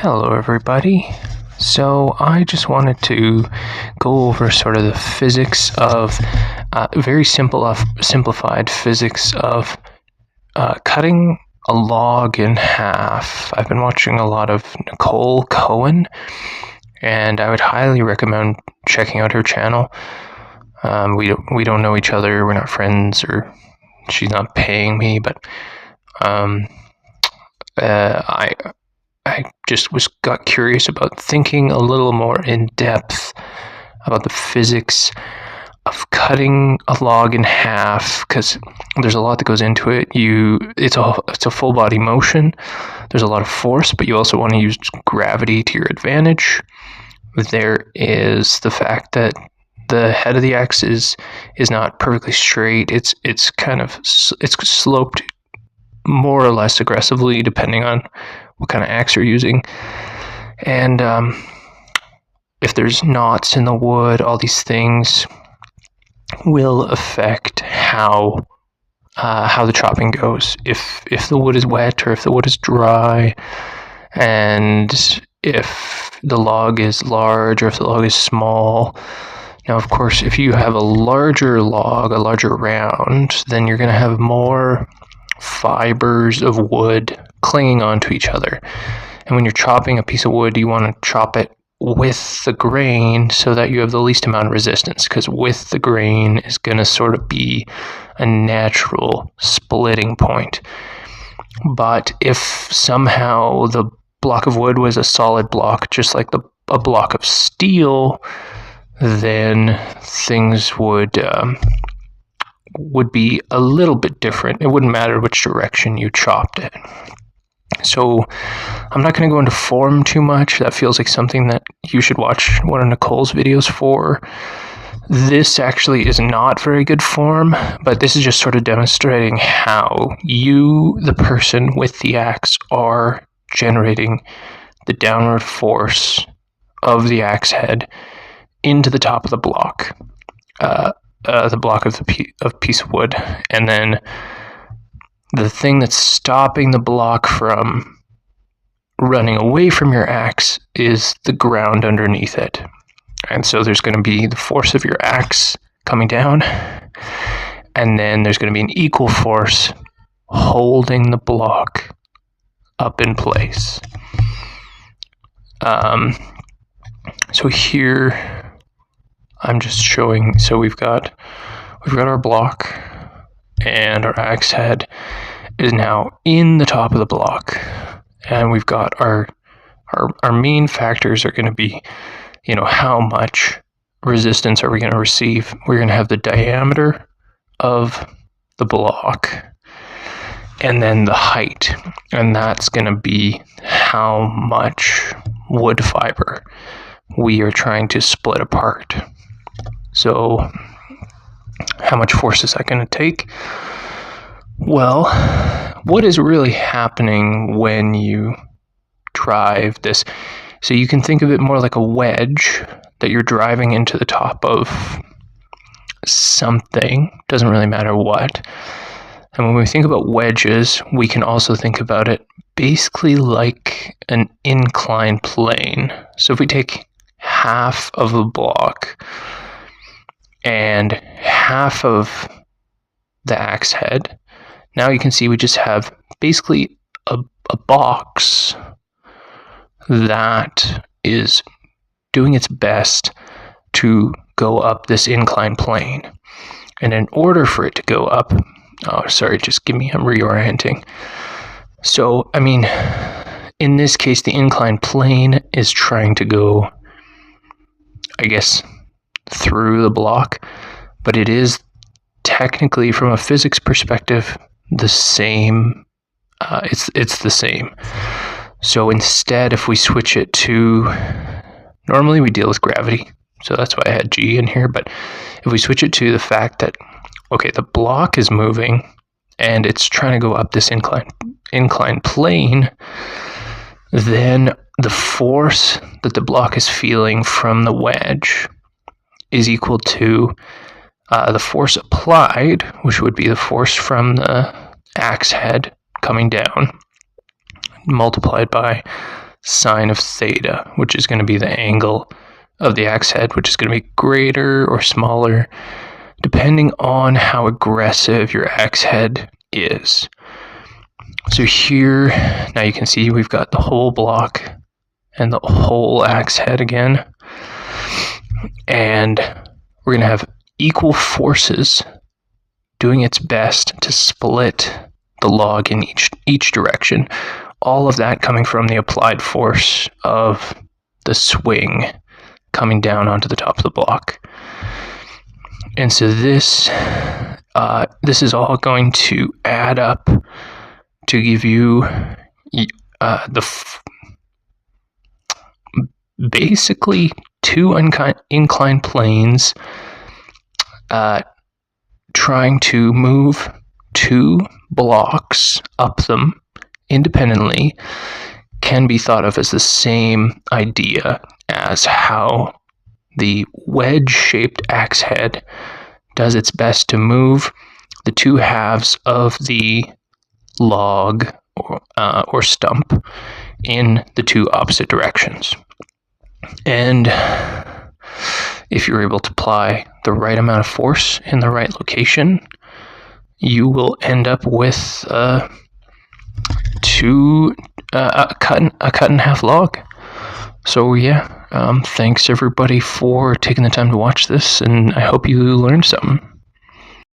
Hello, everybody. So, I just wanted to go over sort of the physics of simplified physics of cutting a log in half. I've been watching a lot of Nicole Cohen, and I would highly recommend checking out her channel. We don't know each other. We're not friends, or she's not paying me, but I just got curious about thinking a little more in depth about the physics of cutting a log in half, because there's a lot that goes into it. It's a full body motion. There's a lot of force, but you also want to use gravity to your advantage. There is the fact that the head of the axe is not perfectly straight. It's sloped more or less aggressively depending on what kind of axe you're using. And if there's knots in the wood, all these things will affect how the chopping goes. If the wood is wet or if the wood is dry, and if the log is large or if the log is small. Now, of course, if you have a larger log, a larger round, then you're going to have more fibers of wood clinging onto each other. And when you're chopping a piece of wood, you want to chop it with the grain so that you have the least amount of resistance, because with the grain is going to sort of be a natural splitting point. But if somehow the block of wood was a solid block, just like a block of steel, then things would be a little bit different. It wouldn't matter which direction you chopped it. So I'm not going to go into form too much. That feels like something that you should watch one of Nicole's videos for. This actually is not very good form, but this is just sort of demonstrating how you, the person with the axe, are generating the downward force of the axe head into the top of the block. The block of piece of wood, and then the thing that's stopping the block from running away from your axe is the ground underneath it. And so there's going to be the force of your axe coming down, and then there's going to be an equal force holding the block up in place. So here I'm just showing, so we've got our block, and our axe head is now in the top of the block, and we've got our main factors are going to be, how much resistance are we going to receive. We're going to have the diameter of the block, and then the height, and that's going to be how much wood fiber we are trying to split apart. So how much force is that going to take? Well, what is really happening when you drive this? So you can think of it more like a wedge that you're driving into the top of something. Doesn't really matter what. And when we think about wedges, we can also think about it basically like an inclined plane. So if we take half of a block and half of the axe head, now you can see we just have basically a box that is doing its best to go up this inclined plane. And in order for it to go up, I'm reorienting. So, in this case, the inclined plane is trying to go, through the block, but it is technically, from a physics perspective, the same. It's the same. So instead, if we switch it to, normally we deal with gravity, so that's why I had G in here, but if we switch it to the fact that, the block is moving and it's trying to go up this inclined plane, then the force that the block is feeling from the wedge is equal to the force applied, which would be the force from the axe head coming down, multiplied by sine of theta, which is going to be the angle of the axe head, which is going to be greater or smaller depending on how aggressive your axe head is. So here, now you can see we've got the whole block and the whole axe head again. And we're going to have equal forces doing its best to split the log in each direction. All of that coming from the applied force of the swing coming down onto the top of the block. And so this is all going to add up to give you basically two inclined planes trying to move two blocks up them independently can be thought of as the same idea as how the wedge-shaped axe head does its best to move the two halves of the log or stump in the two opposite directions. And if you're able to apply the right amount of force in the right location, you will end up with a cut in half log. So yeah, thanks everybody for taking the time to watch this, and I hope you learned something.